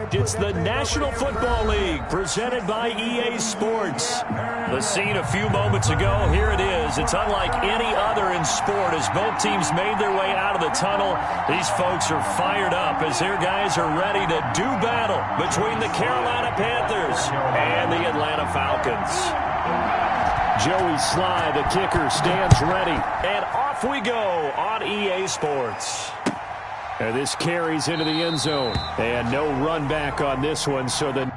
It's the National Football League presented by EA Sports. The scene a few moments ago, here it is. It's unlike any other in sport as both teams made their way out of the tunnel. These folks are fired up as their guys are ready to do battle between the Carolina Panthers and the Atlanta Falcons. Joey Sly, the kicker, stands ready. And off we go on EA Sports. And this carries into the end zone. And no run back on this one, so the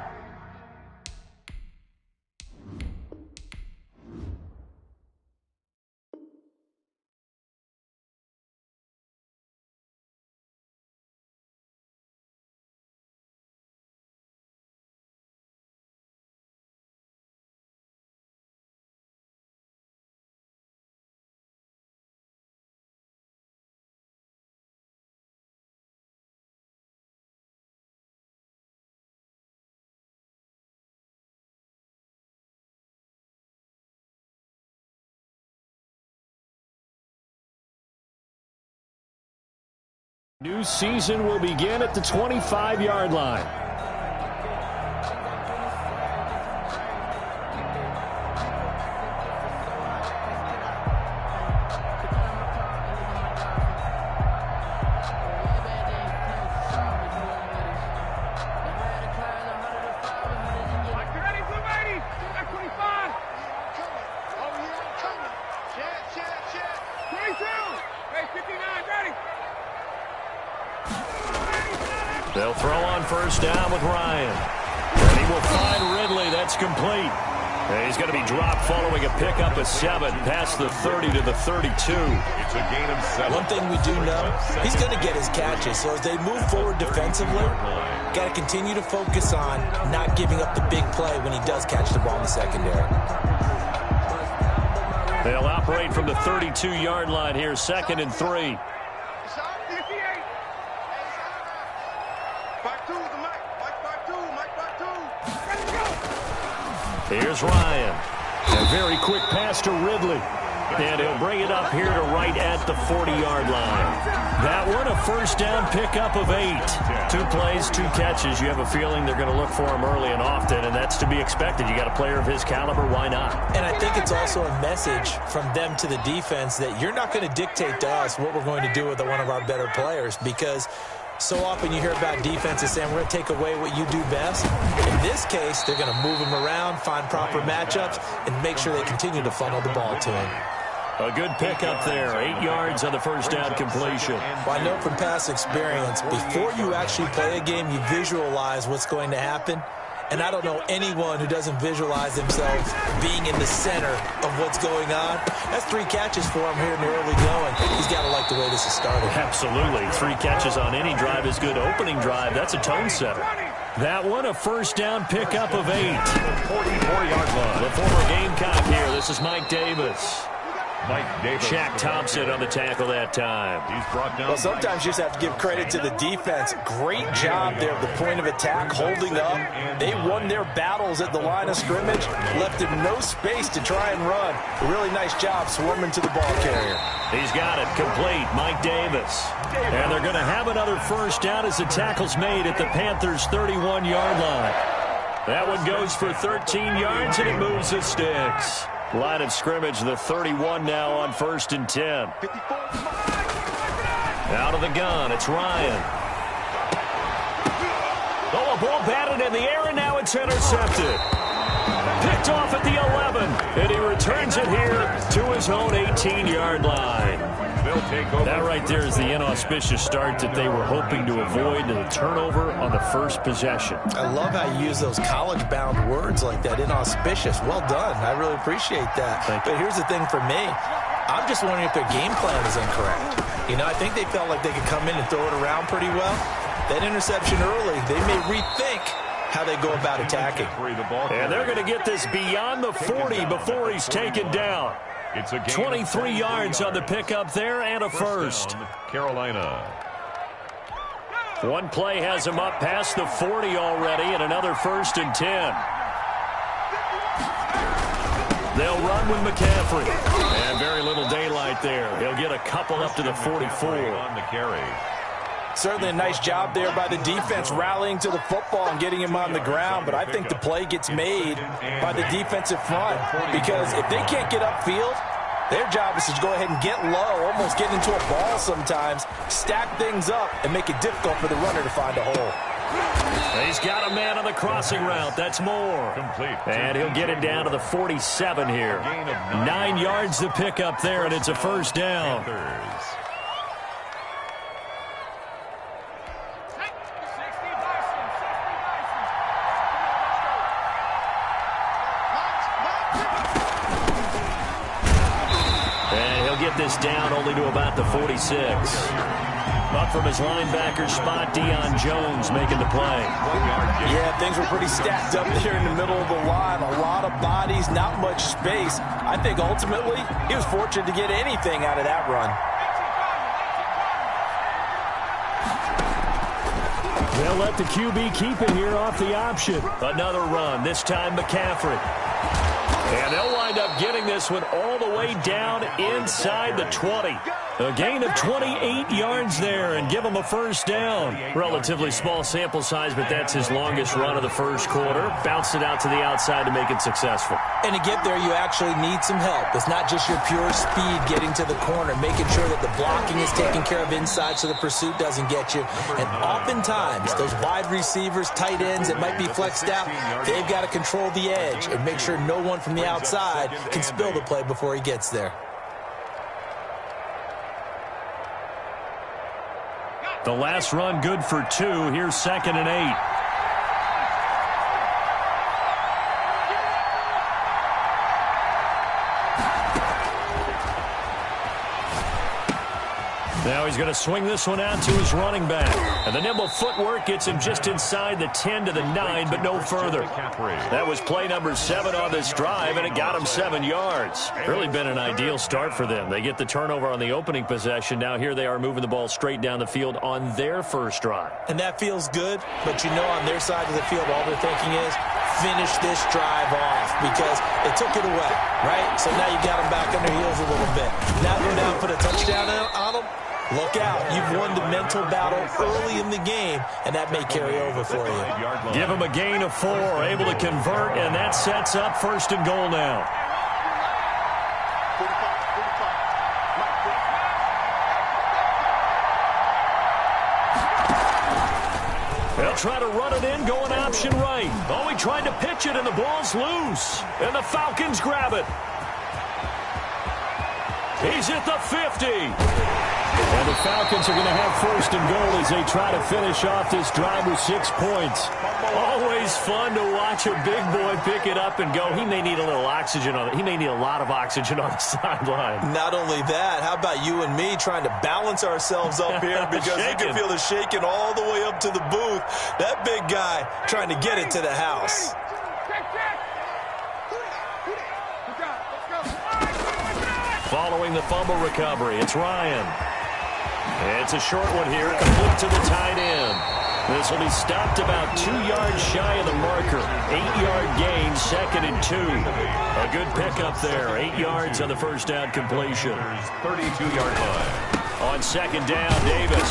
new season will begin at the 25-yard line. They'll throw on first down with Ryan. And he will find Ridley. That's complete. And he's going to be dropped following a pickup of 7 past the 30 to the 32. It's a gain of 7. One thing we do know, he's going to get his catches. So as they move forward defensively, got to continue to focus on not giving up the big play when he does catch the ball in the secondary. They'll operate from the 32-yard line here, 2nd and 3. Here's Ryan. A very quick pass to Ridley. And he'll bring it up here to right at the 40-yard line. That one a first down pickup of 8. 2 plays, 2 catches. You have a feeling they're going to look for him early and often, and that's to be expected. You got a player of his caliber, why not? And I think it's also a message from them to the defense that you're not going to dictate to us what we're going to do with one of our better players, because so often you hear about defenses saying, we're going to take away what you do best. In this case, they're going to move him around, find proper matchups, and make sure they continue to funnel the ball to him. A good pickup there. 8 yards on the first down completion. Well, I know from past experience, before you actually play a game, you visualize what's going to happen. And I don't know anyone who doesn't visualize themselves being in the center of what's going on. That's 3 catches for him here in the early going. He's got to like the way this is started. Absolutely. 3 catches on any drive is good. Opening drive, that's a tone setter. That one a first down pickup of 8. 44-yard line. The former Gamecock here. This is Mike Davis. Mike Davis. Shaq Thompson on the tackle that time. He's brought down. Well, sometimes you just have to give credit to the defense. Great job there at the point of attack, holding up. They won their battles at the line of scrimmage, left him no space to try and run. A really nice job swarming to the ball carrier. He's got it complete, Mike Davis. And they're going to have another first down as the tackle's made at the Panthers' 31-yard line. That one goes for 13 yards, and it moves the sticks. Line of scrimmage, the 31 now on 1st and 10. Out of the gun, it's Ryan. Oh, a ball batted in the air, and now it's intercepted. Picked off at the 11, and he returns it here to his own 18-yard line. That right there is the inauspicious start that they were hoping to avoid, the turnover on the first possession. I love how you use those college-bound words like that, inauspicious. Well done. I really appreciate that. But here's the thing for me. I'm just wondering if their game plan is incorrect. You know, I think they felt like they could come in and throw it around pretty well. That interception early, they may rethink how they go about attacking. And they're going to get this beyond the 40 before he's taken down. It's a 23 yards on the pickup there and a first. Carolina. One play has him up past the 40 already, and another 1st and 10. They'll run with McCaffrey. And very little daylight there. He'll get a couple up to the 44. On the carry. Certainly a nice job there by the defense rallying to the football and getting him on the ground, but I think the play gets made by the defensive front because if they can't get upfield, their job is to go ahead and get low, almost get into a ball sometimes, stack things up, and make it difficult for the runner to find a hole. He's got a man on the crossing route. That's more. Complete. And he'll get it down to the 47 here. 9 yards to pick up there, and it's a first down. Panthers. And he'll get this down only to about the 46. Up from his linebacker spot, Deion Jones making the play. Yeah, things were pretty stacked up there in the middle of the line. A lot of bodies, not much space. I think ultimately he was fortunate to get anything out of that run. They'll let the QB keep it here off the option. Another run, this time McCaffrey. And they'll wind up getting this one all the way down inside the 20. A gain of 28 yards there and give him a first down. Relatively small sample size, but that's his longest run of the first quarter. Bounced it out to the outside to make it successful. And to get there, you actually need some help. It's not just your pure speed getting to the corner, making sure that the blocking is taken care of inside so the pursuit doesn't get you. And oftentimes, those wide receivers, tight ends that might be flexed out, they've got to control the edge and make sure no one from the outside can spill the play before he gets there. The last run good for 2. Here's 2nd and 8. Now he's going to swing this one out to his running back. And the nimble footwork gets him just inside the 10 to the 9, but no further. That was play number 7 on this drive, and it got him 7 yards. Really been an ideal start for them. They get the turnover on the opening possession. Now here they are moving the ball straight down the field on their first drive. And that feels good, but you know on their side of the field, all they're thinking is, finish this drive off because they took it away, right? So now you got them back on their heels a little bit. Now go down, put a touchdown on them. Look out. You've won the mental battle early in the game, and that may carry over for you. Give him a gain of 4, able to convert, and that sets up 1st and goal now. They'll try to run it in, going option right. Oh, he tried to pitch it, and the ball's loose. And the Falcons grab it. He's at the 50. And the Falcons are going to have 1st and goal as they try to finish off this drive with 6 points. Always fun to watch a big boy pick it up and go. He may need a little oxygen on it. He may need a lot of oxygen on the sideline. Not only that, how about you and me trying to balance ourselves up here because you can feel the shaking all the way up to the booth. That big guy trying to get it to the house. Following the fumble recovery, it's Ryan. It's a short one here, complete to the tight end. This will be stopped about 2 yards shy of the marker. 8-yard gain, 2nd and 2. A good pickup there, 8 yards on the first down completion. 32-yard line. On 2nd down, Davis.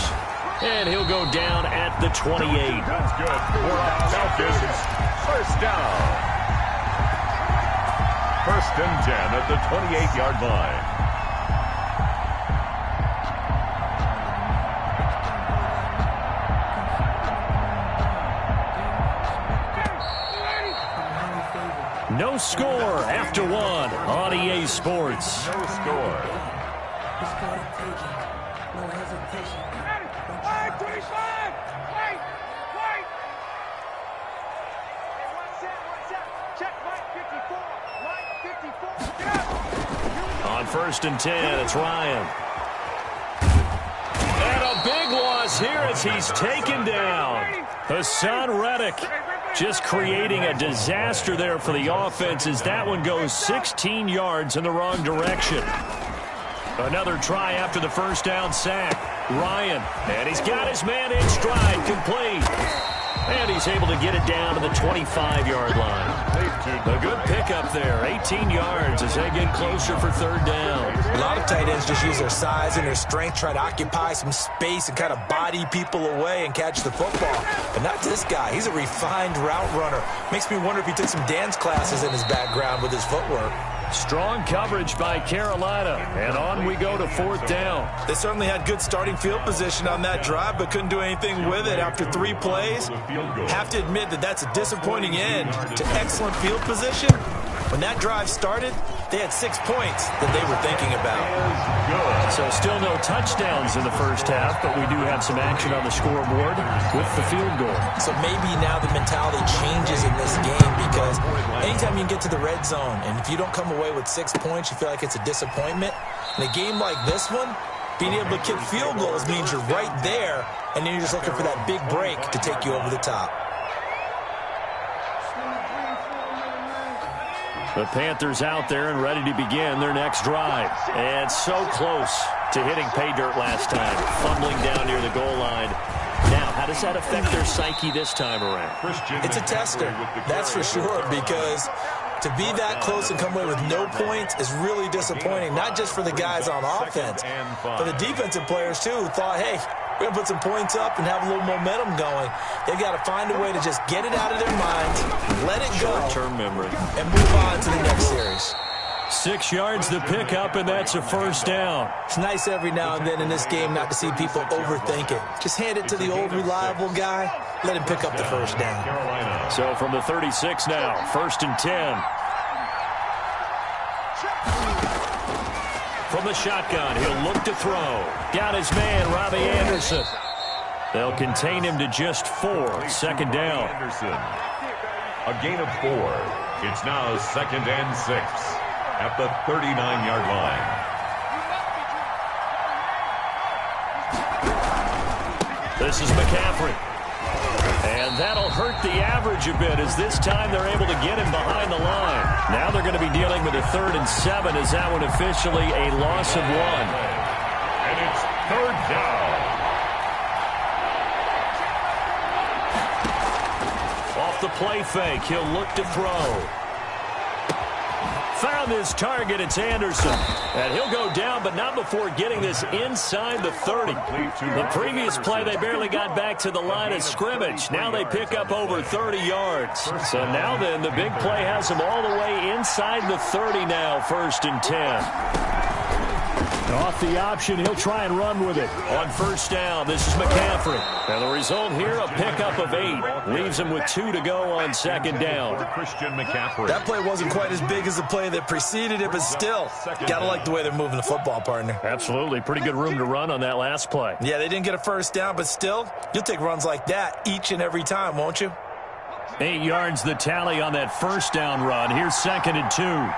And he'll go down at the 28. That's good for Falcons. First down. 1st and 10 at the 28-yard line. No score after 1 on EA Sports. No score. On 1st and 10, it's Ryan. And a big loss here as he's taken down. Hassan Reddick just creating a disaster there for the offense as that one goes 16 yards in the wrong direction. Another try after the first down sack. Ryan, and he's got his man in stride, complete. And he's able to get it down to the 25-yard line. A good pickup up there. 18 yards as they get closer for third down. A lot of tight ends just use their size and their strength, try to occupy some space and kind of body people away and catch the football. But not this guy. He's a refined route runner. Makes me wonder if he took some dance classes in his background with his footwork. Strong coverage by Carolina, and on we go to fourth down. They certainly had good starting field position on that drive, but couldn't do anything with it after 3 plays. Have to admit that that's a disappointing end to excellent field position. When that drive started, they had 6 points that they were thinking about. So still no touchdowns in the first half, but we do have some action on the scoreboard with the field goal. So maybe now the mentality changes in this game, because anytime you can get to the red zone, and if you don't come away with 6 points, you feel like it's a disappointment. In a game like this one, being able to kick field goals means you're right there, and then you're just looking for that big break to take you over the top. The Panthers out there and ready to begin their next drive. And so close to hitting pay dirt last time. Fumbling down near the goal line. Now, how does that affect their psyche this time around? It's a tester, that's for sure, because to be that close and come away with no points is really disappointing, not just for the guys on offense, but the defensive players, too, who thought, hey, we're going to put some points up and have a little momentum going. They've got to find a way to just get it out of their minds, let it go, short-term memory, and move on to the next series. 6 yards the pickup, and that's a first down. It's nice every now and then in this game not to see people overthink it. Just hand it to the old reliable guy, let him pick up the first down. So from the 36 now, 1st and 10. From the shotgun, he'll look to throw. Got his man, Robbie Anderson. They'll contain him to just 4. Second down. Anderson. A gain of 4. It's now 2nd and 6 at the 39-yard line. This is McCaffrey. And that'll hurt the average a bit, as this time they're able to get him behind the line. Now they're going to be dealing with a 3rd and 7, as that one officially a loss of 1. And it's 3rd down. Off the play fake, he'll look to throw. Found his target, it's Anderson. And he'll go down, but not before getting this inside the 30. The previous play, they barely got back to the line of scrimmage. Now they pick up over 30 yards. So now then, the big play has them all the way inside the 30 now, 1st and 10. Off the option, he'll try and run with it. On 1st down, this is McCaffrey. And the result here, a pickup of 8. Leaves him with 2 to go on 2nd down. Christian McCaffrey. That play wasn't quite as big as the play that preceded it, but still, gotta like the way they're moving the football, partner. Absolutely. Pretty good room to run on that last play. Yeah, they didn't get a 1st down, but still, you'll take runs like that each and every time, won't you? 8 yards the tally on that 1st down run. Here's 2nd and 2.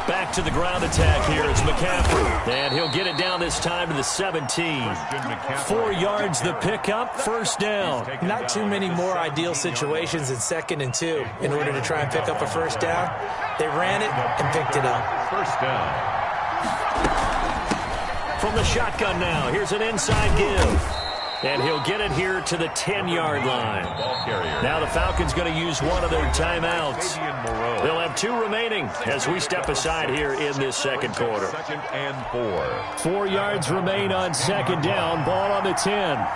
Back to the ground attack here. It's McCaffrey. And he'll get it down this time to the 17. 4 yards the pickup. 1st down. Not too many more ideal situations in 2nd and 2 in order to try and pick up a 1st down. They ran it and picked it up. 1st down. From the shotgun now. Here's an inside give. And he'll get it here to the 10-yard line. Now the Falcons going to use one of their timeouts. They'll have 2 remaining as we step aside here in this 2nd quarter. 2nd and 4. 4 yards remain on 2nd down. Ball on the 10.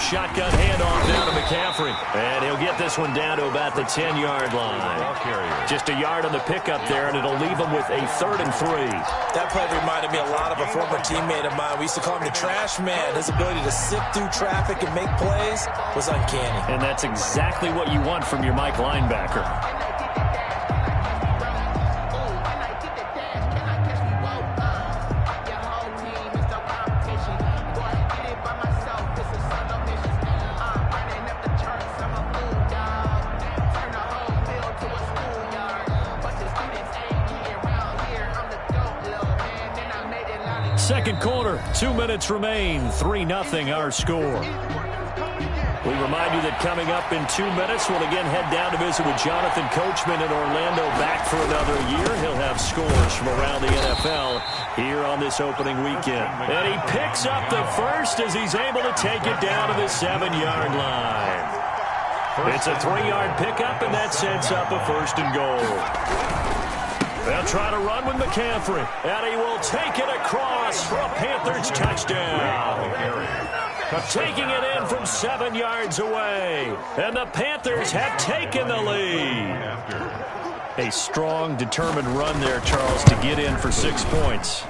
Shotgun handoff down to McCaffrey. And he'll get this one down to about the 10-yard line. Just a yard on the pickup there, and it'll leave him with a 3rd and 3. That play reminded me a lot of a former teammate of mine. We used to call him the trash man. His ability to sift through traffic and make plays was uncanny. And that's exactly what you want from your Mike linebacker. Second quarter, 2 minutes remain, 3-0 our score. We remind you that coming up in 2 minutes, we'll again head down to visit with Jonathan Coachman in Orlando, back for another year. He'll have scores from around the NFL here on this opening weekend. And he picks up the first as he's able to take it down to the 7-yard line. It's a 3-yard pickup, and that sets up a 1st and goal. They'll try to run with McCaffrey, and he will take it across for a Panthers touchdown. Taking it in from 7 yards away, and the Panthers have taken the lead. A strong, determined run there, Charles, to get in for 6 points.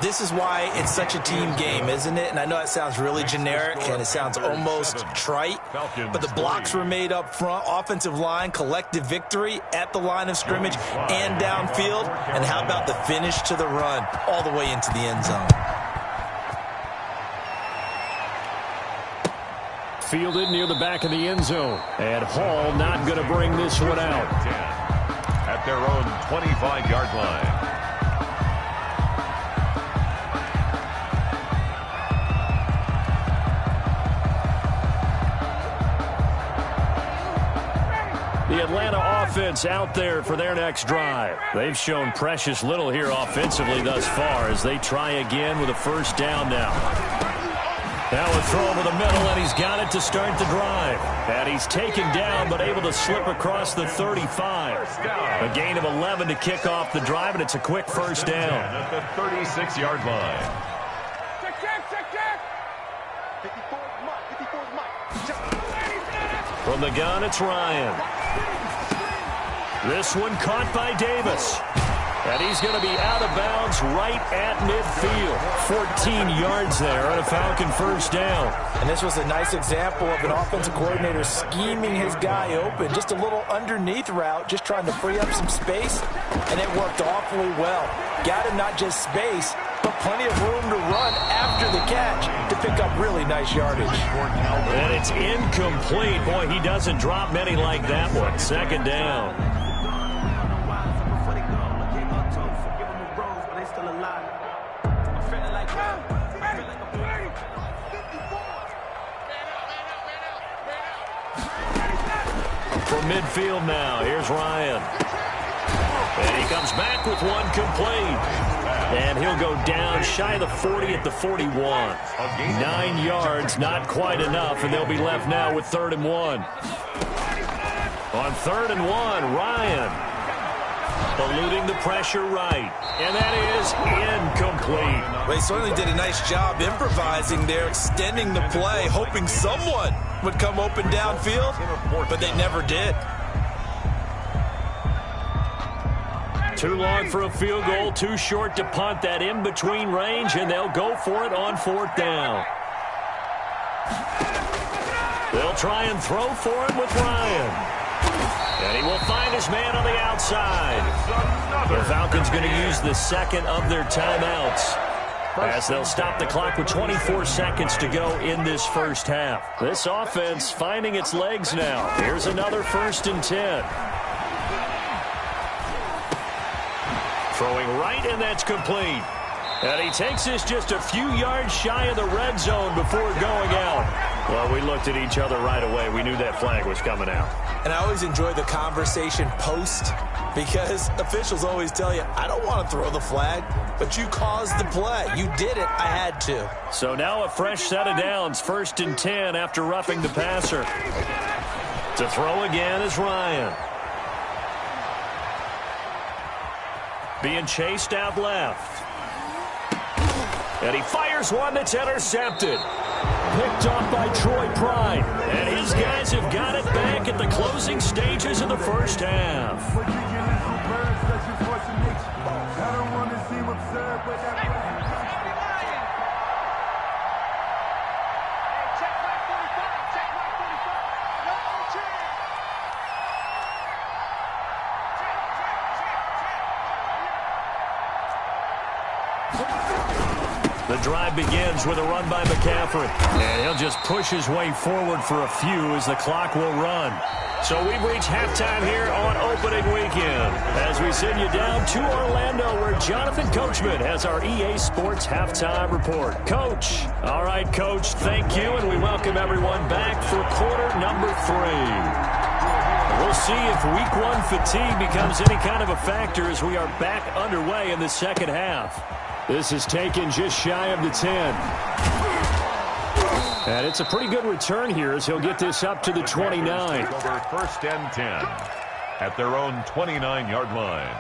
This is why it's such a team game, isn't it? And I know it sounds really generic and it sounds almost trite, but the blocks were made up front, offensive line, collective victory at the line of scrimmage and downfield. And how about the finish to the run all the way into the end zone? Fielded near the back of the end zone. And Hall not going to bring this one out. At their own 25-yard line. The Atlanta offense out there for their next drive. They've shown precious little here offensively thus far as they try again with a 1st down now. Now a throw over the middle, and he's got it to start the drive. And he's taken down, but able to slip across the 35. A gain of 11 to kick off the drive, and it's a quick 1st down. At the 36-yard line. From the gun, it's Ryan. This one caught by Davis. And he's going to be out of bounds right at midfield. 14 yards there on a Falcon 1st down. And this was a nice example of an offensive coordinator scheming his guy open. Just a little underneath route, just trying to free up some space. And it worked awfully well. Got him not just space, but plenty of room to run after the catch to pick up really nice yardage. And it's incomplete. Boy, he doesn't drop many like that one. 2nd down. From midfield now, here's Ryan. And he comes back with one complete. And he'll go down shy of the 40 at the 41. 9 yards, not quite enough, and they'll be left now with 3rd and 1. On 3rd and 1, Ryan eluding the pressure right. And that is incomplete. Well, he certainly did a nice job improvising there, extending the play, hoping someone would come open downfield, but they never did. Too long for a field goal, too short to punt. That in-between range, and they'll go for it on 4th down. They'll try and throw for it with Ryan. And he will find his man on the outside. The Falcons going to use the 2nd of their timeouts as they'll stop the clock with 24 seconds to go in this 1st half. This offense finding its legs now. Here's another 1st and 10. Throwing right, and that's complete. And he takes this just a few yards shy of the red zone before going out. Well, we looked at each other right away. We knew that flag was coming out. And I always enjoy the conversation post because officials always tell you, I don't want to throw the flag, but you caused the play. You did it. I had to. So now a fresh set of downs. 1st and 10 after roughing the passer. To throw again is Ryan. Being chased out left. And he fires one that's intercepted. Picked off by Troy Pride. And his guys have got it back at the closing stages of the 1st half. The drive begins with a run by McCaffrey. And he'll just push his way forward for a few as the clock will run. So we've reached halftime here on opening weekend as we send you down to Orlando where Jonathan Coachman has our EA Sports halftime report. Coach. All right, Coach, thank you, and we welcome everyone back for quarter number 3. We'll see if week 1 fatigue becomes any kind of a factor as we are back underway in the second half. This is taken just shy of the 10. And it's a pretty good return here as he'll get this up to the 29. Over first and 10 at their own 29-yard line.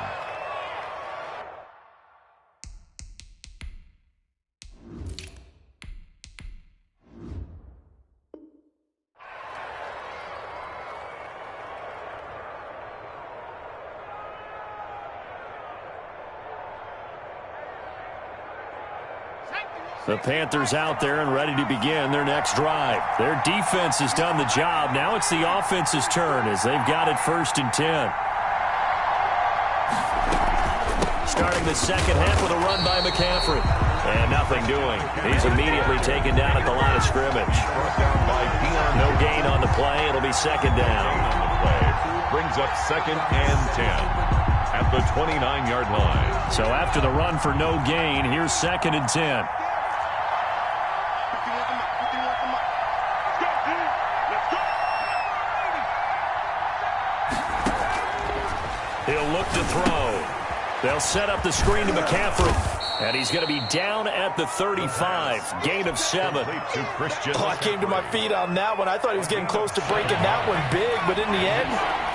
The Panthers out there and ready to begin their next drive. Their defense has done the job. Now it's the offense's turn as they've got it first and 10. Starting the second half with a run by McCaffrey. And nothing doing. He's immediately taken down at the line of scrimmage. No gain on the play. It'll be second down. Brings up second and 10 at the 29-yard line. So after the run for no gain, here's second and 10. He'll look to throw. They'll set up the screen to McCaffrey. And he's going to be down at the 35. Gain of 7. I came to my feet on that one. I thought he was getting close to breaking that one big. But in the end,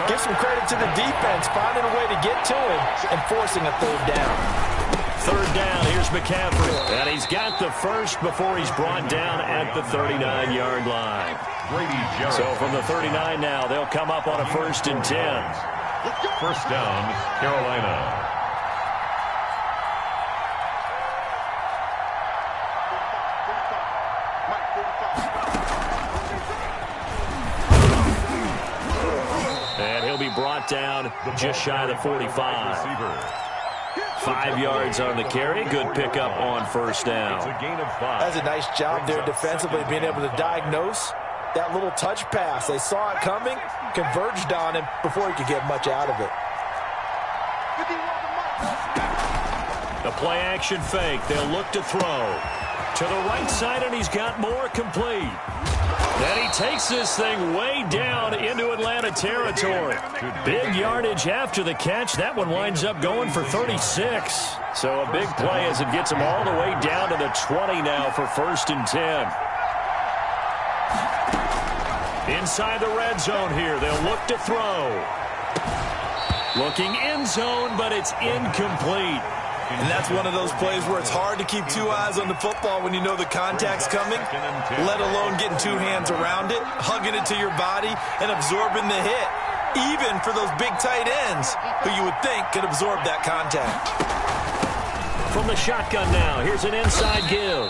give some credit to the defense, finding a way to get to him and forcing a third down. Third down, here's McCaffrey. And he's got the first before he's brought down at the 39-yard line. So from the 39 now, they'll come up on a first and 10. First down, Carolina. And he'll be brought down just shy of the 45. 5 yards on the carry. Good pickup on first down. That's a nice job there defensively, being able to diagnose that little touch pass. They saw it coming, converged on him before he could get much out of it. The play action fake. They'll look to throw. To the right side, and he's got more complete. Then he takes this thing way down into Atlanta territory. Big yardage after the catch. That one winds up going for 36. So a big play as it gets him all the way down to the 20 now for first and 10. Inside the red zone here. They'll look to throw. Looking end zone, but it's incomplete. And that's one of those plays where it's hard to keep 2 eyes on the football when you know the contact's coming, let alone getting 2 hands around it, hugging it to your body, and absorbing the hit, even for those big tight ends who you would think could absorb that contact. From the shotgun now, here's an inside give.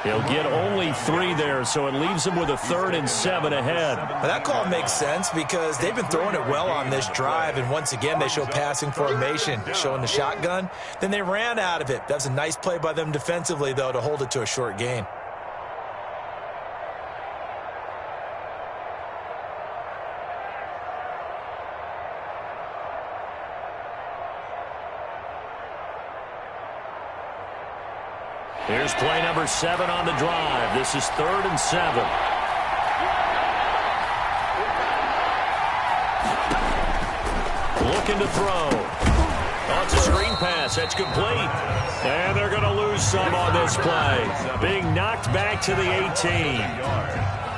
He'll get only 3 there, so it leaves him with a 3rd and 7 ahead. Well, that call makes sense because they've been throwing it well on this drive, and once again they show passing formation, showing the shotgun. Then they ran out of it. That's a nice play by them defensively, though, to hold it to a short gain. Here's play number 7 on the drive. This is 3rd and 7. Looking to throw. Oh, it's a screen pass. That's complete. And they're going to lose some on this play. Being knocked back to the 18.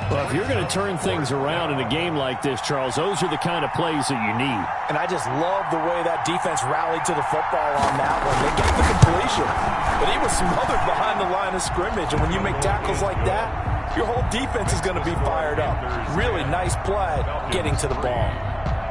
Well, if you're going to turn things around in a game like this, Charles, those are the kind of plays that you need. And I just love the way that defense rallied to the football on that one. They got the completion, but he was smothered behind the line of scrimmage. And when you make tackles like that, your whole defense is going to be fired up. Really nice play getting to the ball.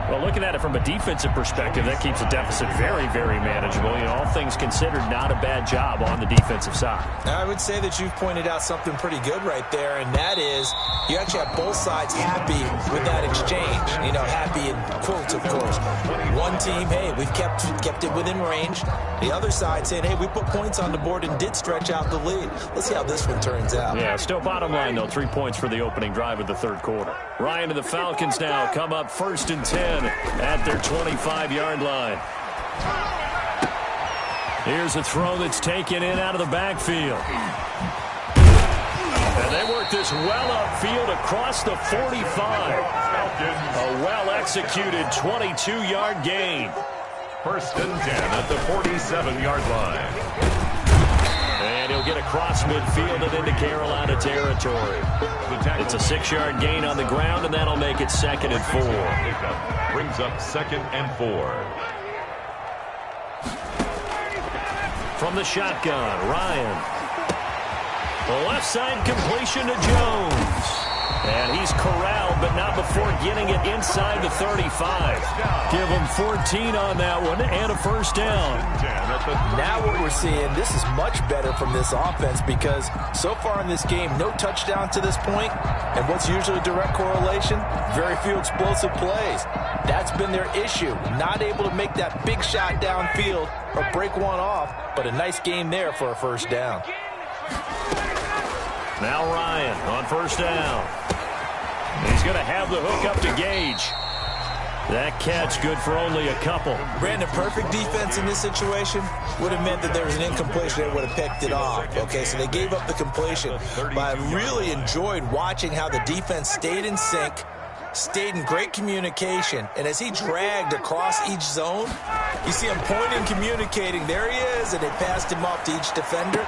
Well, looking at it from a defensive perspective, that keeps the deficit very, very manageable. You know, all things considered, not a bad job on the defensive side. I would say that you've pointed out something pretty good right there, and that is you actually have both sides happy with that exchange. You know, happy in quotes, of course. One team, hey, we've kept it within range. The other side saying, hey, we put points on the board and did stretch out the lead. Let's see how this one turns out. Yeah, still bottom line, though, 3 points for the opening drive of the third quarter. Ryan to the Falcons now come up 1st and 10 at their 25-yard line. Here's a throw that's taken in out of the backfield. And they work this well upfield across the 45. A well-executed 22-yard gain. 1st and 10 at the 47-yard line. And he'll get across midfield and into Carolina territory. It's a 6-yard gain on the ground, and that'll make it 2nd and 4. Brings up 2nd and 4. From the shotgun, Ryan. The left side completion to Jones. And he's corralled, but not before getting it inside the 35. Give him 14 on that one and a 1st down. Now what we're seeing, this is much better from this offense because so far in this game, no touchdown to this point. And what's usually a direct correlation? Very few explosive plays. That's been their issue. Not able to make that big shot downfield or break one off, but a nice game there for a 1st down. Now Ryan on 1st down. He's going to have the hook up to Gage. That catch good for only a couple. Brandon, perfect defense in this situation would have meant that there was an incompletion. They would have picked it off. Okay, so they gave up the completion. But I really enjoyed watching how the defense stayed in sync, stayed in great communication. And as he dragged across each zone, you see him pointing, communicating. There he is, and they passed him off to each defender.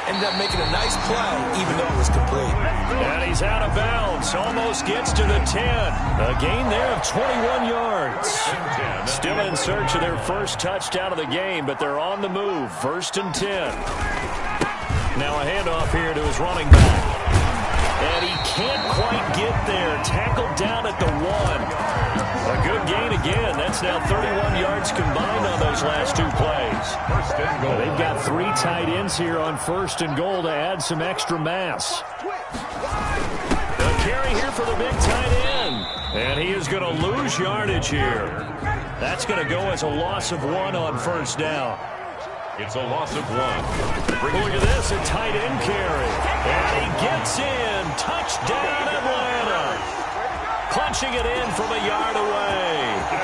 Ended up making a nice play, even though it was complete. And he's out of bounds. Almost gets to the 10. A gain there of 21 yards. Still in search of their first touchdown of the game, but they're on the move. 1st and 10. Now a handoff here to his running back. And he can't quite get there. Tackled down at the 1. A good gain again. That's now 31 yards combined on those last 2 plays. They've got 3 tight ends here on 1st and goal to add some extra mass. A carry here for the big tight end. And he is going to lose yardage here. That's going to go as a loss of 1 on 1st down. It's a loss of 1. Look at this, a tight end carry. And he gets in. Touchdown, Atlanta. Clutching it in from a yard away.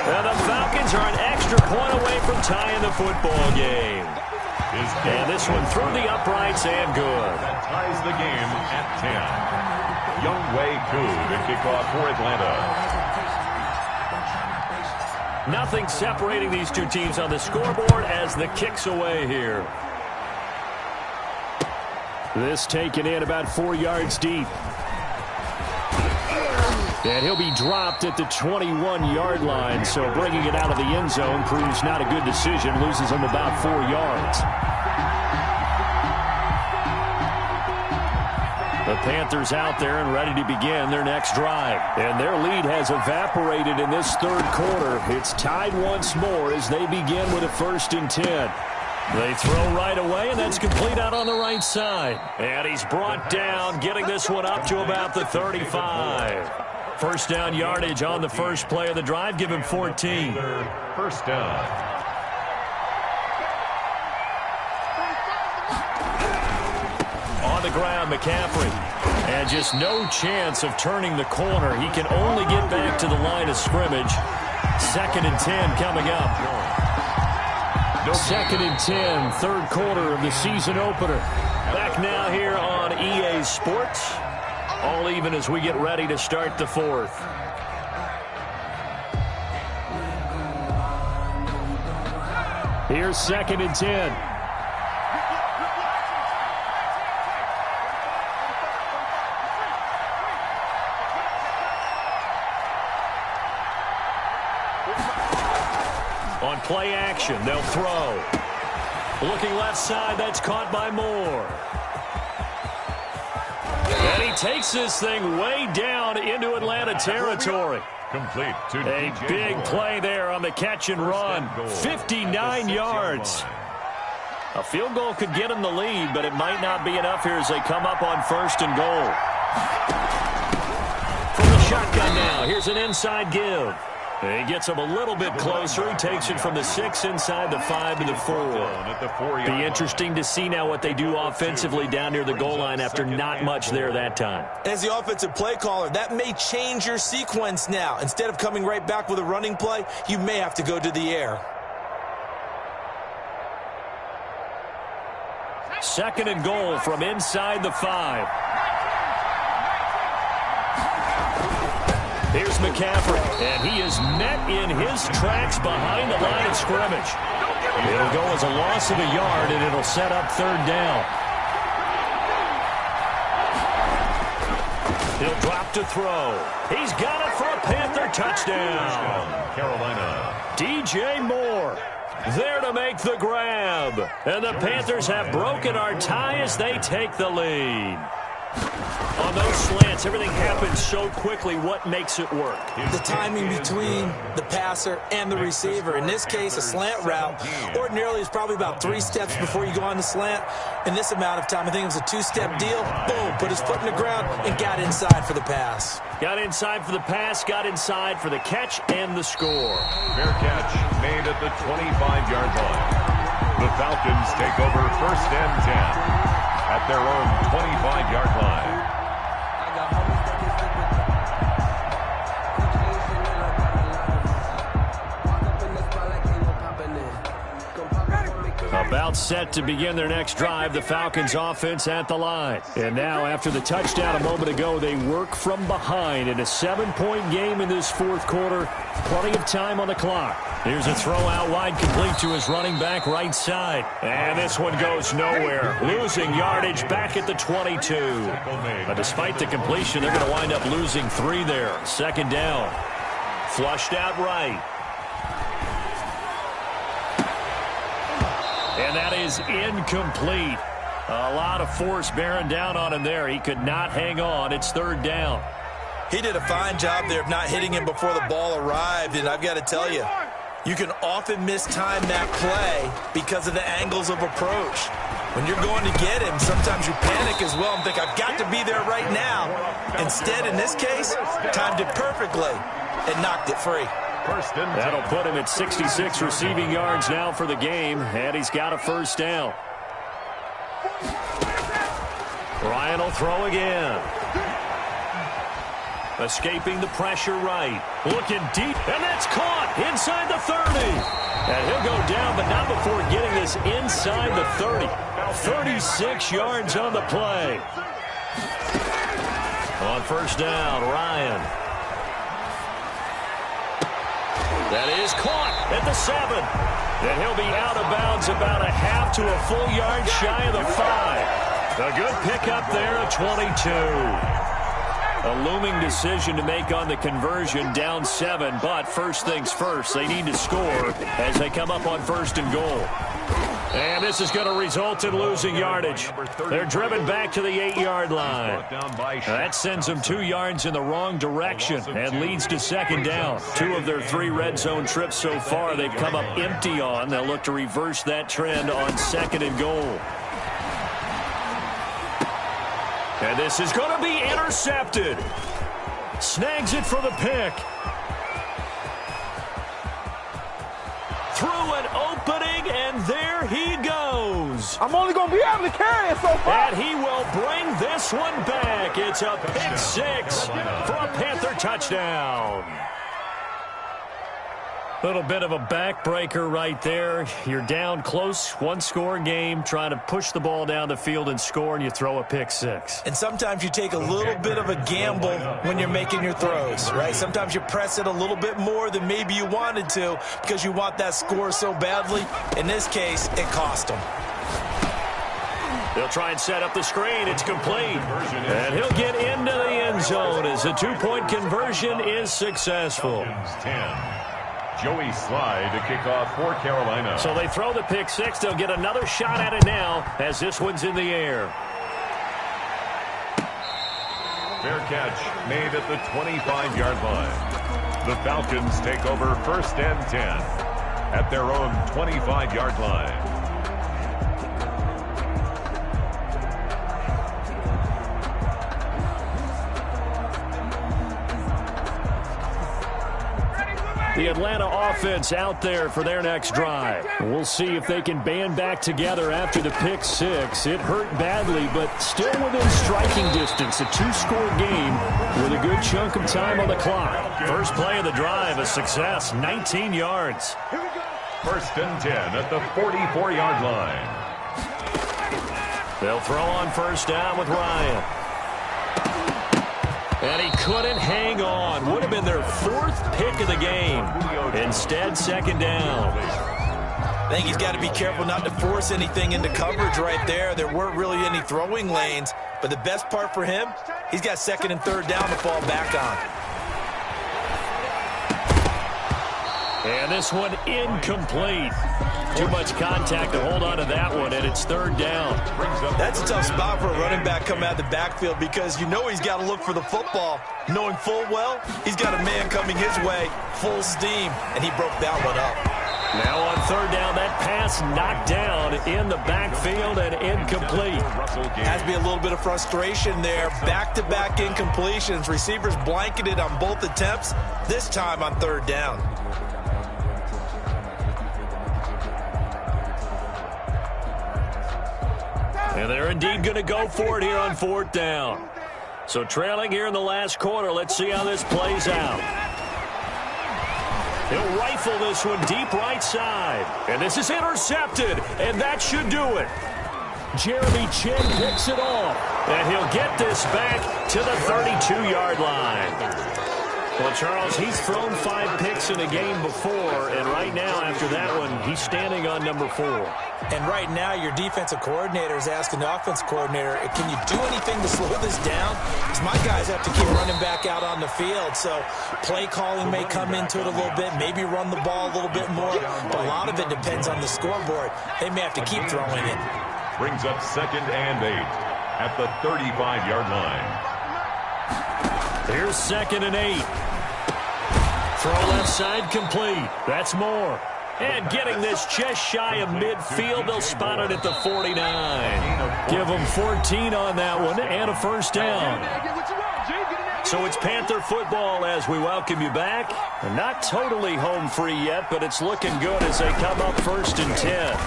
And the Falcons are an extra point away from tying the football game. And this one through the uprights and good. That ties the game at 10. Younghoe Koo to kick off for Atlanta. Nothing separating these two teams on the scoreboard as the kick's away here. This taken in about 4 yards deep. And he'll be dropped at the 21-yard line, so bringing it out of the end zone proves not a good decision. Loses him about 4 yards. The Panthers out there and ready to begin their next drive. And their lead has evaporated in this third quarter. It's tied once more as they begin with a 1st and 10. They throw right away, and that's complete out on the right side. And he's brought down, getting this one up to about the 35. 1st down yardage on the first play of the drive. Give him 14. 1st down. On the ground, McCaffrey. And just no chance of turning the corner. He can only get back to the line of scrimmage. 2nd and 10 coming up. 2nd and 10, third quarter of the season opener. Back now here on EA Sports. All even as we get ready to start the 4th. Here's 2nd and 10. On play action, they'll throw. Looking left side, that's caught by Moore. And he takes this thing way down into Atlanta territory. complete to A DJ big Moore. play there on the catch and run. 59 yards. A field goal could get them the lead, but it might not be enough here as they come up on 1st and goal. From the shotgun now, here's an inside give. He gets him a little bit closer. He takes it from the 6 inside the 5 to the 4. Be interesting to see now what they do offensively down near the goal line after not much there that time. As the offensive play caller, that may change your sequence now. Instead of coming right back with a running play, you may have to go to the air. 2nd and goal from inside the 5. Here's McCaffrey, and he is met in his tracks behind the line of scrimmage. It'll go as a loss of a yard, and it'll set up 3rd down. He'll drop to throw. He's got it for a Panther touchdown. Carolina. DJ Moore there to make the grab. And the Panthers have broken our tie as they take the lead. On those slants, everything happens so quickly. What makes it work? The timing between the passer and the receiver. In this case, a slant route ordinarily is probably about 3 steps before you go on the slant. In this amount of time, I think it was a 2-step deal. Boom, put his foot in the ground and got inside for the pass. Got inside for the pass, got inside for the catch and the score. Fair catch made at the 25-yard line. The Falcons take over 1st and 10 at their own 25-yard line. About set to begin their next drive, the Falcons offense at the line. And now, after the touchdown a moment ago, they work from behind in a 7-point game in this 4th quarter. Plenty of time on the clock. Here's a throw out wide, complete to his running back right side. And this one goes nowhere. Losing yardage back at the 22. But despite the completion, they're going to wind up losing 3 there. 2nd down. Flushed out right. And that is incomplete. A lot of force bearing down on him there. He could not hang on. It's 3rd down. He did a fine job there of not hitting him before the ball arrived. And I've got to tell you, you can often mistime that play because of the angles of approach. When you're going to get him, sometimes you panic as well and think, I've got to be there right now. Instead, in this case, timed it perfectly and knocked it free. That'll put him at 66 receiving yards now for the game, and he's got a 1st down. Ryan will throw again. Escaping the pressure right. Looking deep, and that's caught inside the 30. And he'll go down, but not before getting this inside the 30. 36 yards on the play. On 1st down, Ryan. That is caught at the 7. And he'll be out of bounds about a half to a full yard shy of the 5. A good pickup there at 22. A looming decision to make on the conversion, down 7. But first things first, they need to score as they come up on 1st and goal. And this is going to result in losing yardage. They're driven back to the 8-yard line. That sends them 2 yards in the wrong direction and leads to 2nd down. 2 of their 3 red zone trips so far they've come up empty on. They'll look to reverse that trend on 2nd and goal. And this is going to be intercepted. Snags it for the pick. Through an opening, and there he goes. I'm only going to be able to carry it so far. And he will bring this one back. It's a pick 6 for a Panther touchdown. Little bit of a backbreaker right there. You're down close, 1-score game, trying to push the ball down the field and score, and you throw a pick 6. And sometimes you take a little bit of a gamble when you're making your throws, right? Sometimes you press it a little bit more than maybe you wanted to because you want that score so badly. In this case, it cost them. They'll try and set up the screen. It's complete. And he'll get into the end zone as the 2-point conversion is successful. 10. Joey Slye to kick off for Carolina. So they throw the pick 6. They'll get another shot at it now as this one's in the air. Fair catch made at the 25-yard line. The Falcons take over 1st and 10 at their own 25-yard line. The Atlanta offense out there for their next drive. We'll see if they can band back together after the pick six. It hurt badly, but still within striking distance. A two-score game with a good chunk of time on the clock. First play of the drive, a success, 19 yards. 1st and 10 at the 44-yard line. They'll throw on 1st down with Ryan. And he couldn't hang on. Would have been their 4th pick of the game. Instead, 2nd down. I think he's got to be careful not to force anything into coverage right there. There weren't really any throwing lanes. But the best part for him, he's got 2nd and 3rd down to fall back on. And this one incomplete. Too much contact to hold on to that one, and it's 3rd down. That's a tough spot for a running back coming out of the backfield because you know he's got to look for the football, knowing full well he's got a man coming his way, full steam, and he broke that one up. Now on 3rd down, that pass knocked down in the backfield and incomplete. Has to be a little bit of frustration there. Back-to-back incompletions. Receivers blanketed on both attempts, this time on 3rd down. And they're indeed going to go for it here on 4th down. So trailing here in the last quarter. Let's see how this plays out. He'll rifle this one deep right side. And this is intercepted. And that should do it. Jeremy Chin picks it off. And he'll get this back to the 32-yard line. Well, Charles, he's thrown 5 picks in a game before, and right now, after that one, he's standing on number 4. And right now, your defensive coordinator is asking the offense coordinator, can you do anything to slow this down? Because my guys have to keep running back out on the field, so play calling may come into it a little bit, maybe run the ball a little bit more, but a lot of it depends on the scoreboard. They may have to keep throwing it. Brings up 2nd and 8 at the 35-yard line. Here's 2nd and 8. Throw left side complete. That's Moore. And getting this just shy of midfield, they'll spot it at the 49. Give them 14 on that one and a 1st down. So it's Panther football as we welcome you back. Not totally home free yet, but it's looking good as they come up 1st and 10.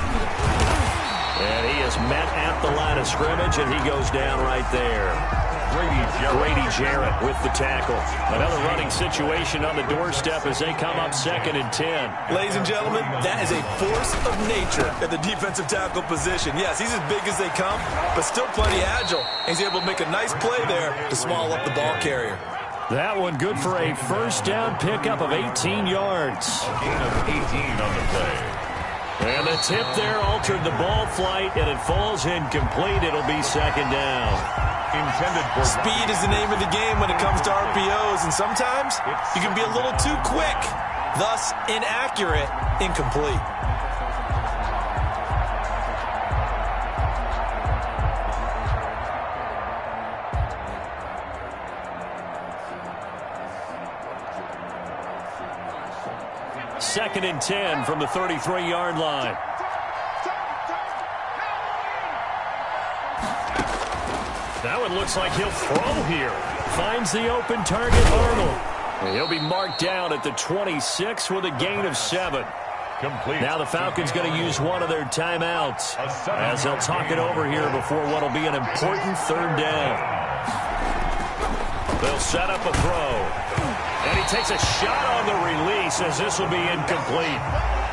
And he is met at the line of scrimmage, and he goes down right there. Grady Jarrett with the tackle. Another running situation on the doorstep as they come up 2nd and 10. Ladies and gentlemen, that is a force of nature at the defensive tackle position. Yes, he's as big as they come, but still plenty agile. He's able to make a nice play there to swallow up the ball carrier. That one good for a 1st down pickup of 18 yards. A gain of 18 on the play. And the tip there altered the ball flight, and it falls incomplete. It'll be 2nd down. Intended for speed is the name of the game when it comes to RPOs, and sometimes you can be a little too quick, thus inaccurate, incomplete. Second and 10 from the 33-yard line. That one looks like he'll throw here. Finds the open target, Arnold. And he'll be marked down at the 26 with a gain of 7. complete. Now the Falcons going to use one of their timeouts as they'll talk it over here before what will be an important 3rd down. They'll set up a throw. And he takes a shot on the release as this will be incomplete.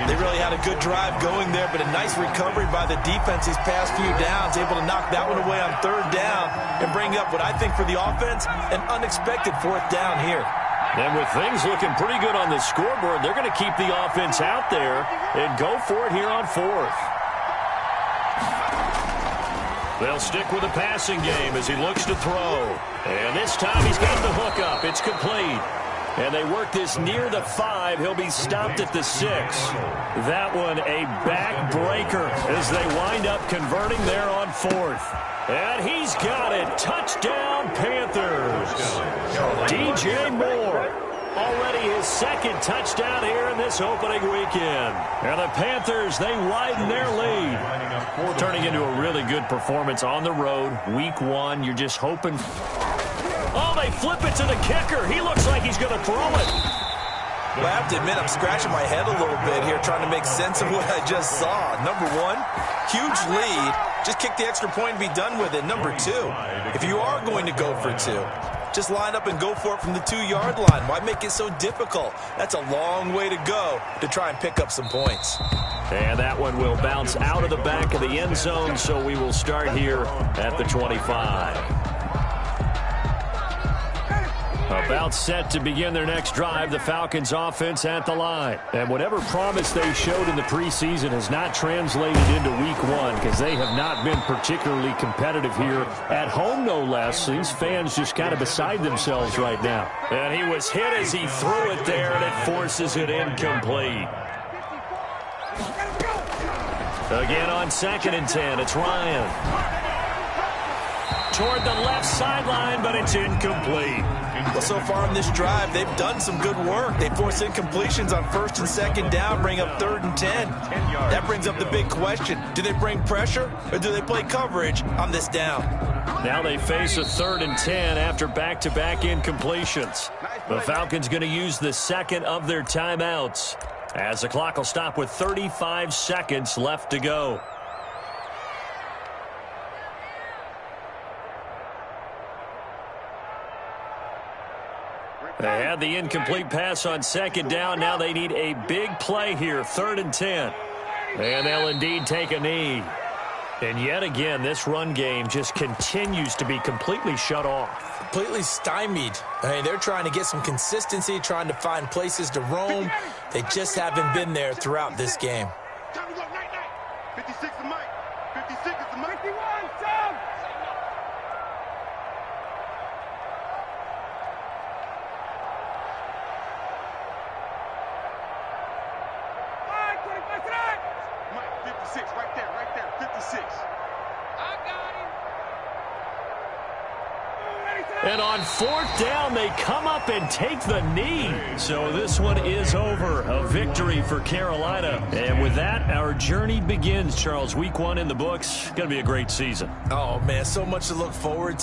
They really had a good drive going there, but a nice recovery by the defense these past few downs, able to knock that one away on 3rd down and bring up what I think for the offense, an unexpected 4th down here. And with things looking pretty good on the scoreboard, they're going to keep the offense out there and go for it here on 4th. They'll stick with the passing game as he looks to throw. And this time he's got the hook up. It's complete. And they work this near the 5. He'll be stopped at the 6. That one a backbreaker as they wind up converting there on 4th. And he's got it. Touchdown, Panthers. DJ Moore. Already his 2nd touchdown here in this opening weekend. And the Panthers, they widen their lead. Turning into a really good performance on the road. Week 1, you're just hoping. Oh, they flip it to the kicker. He looks like he's going to throw it. Well, I have to admit, I'm scratching my head a little bit here trying to make sense of what I just saw. Number 1, huge lead. Just kick the extra point and be done with it. Number 2, if you are going to go for 2, just line up and go for it from the 2-yard line. Why make it so difficult? That's a long way to go to try and pick up some points. And that one will bounce out of the back of the end zone, so we will start here at the 25. About set to begin their next drive, the Falcons offense at the line. And whatever promise they showed in the preseason has not translated into week 1 because they have not been particularly competitive here at home, no less. These fans just kind of beside themselves right now. And he was hit as he threw it there, and it forces it incomplete. Again on 2nd and 10, it's Ryan. Toward the left sideline, but it's incomplete. Well, so far on this drive, they've done some good work. They force incompletions on 1st and 2nd down, bring up 3rd and 10. That brings up the big question. Do they bring pressure, or do they play coverage on this down? Now they face a 3rd and 10 after back-to-back incompletions. The Falcons going to use the 2nd of their timeouts, as the clock will stop with 35 seconds left to go. They had the incomplete pass on 2nd down. Now they need a big play here, 3rd and 10. And they'll indeed take a knee. And yet again, this run game just continues to be completely shut off. Completely stymied. I mean, they're trying to get some consistency, trying to find places to roam. They just haven't been there throughout this game. 56 is Mike. 56 is the Mike. 51, Tom. Mike, 56, right there, 56. I got him. And on 4th down, they come up and take the knee. So this one is over. A victory for Carolina. And with that, our journey begins, Charles. Week 1 in the books. Going to be a great season. Oh, man, so much to look forward to.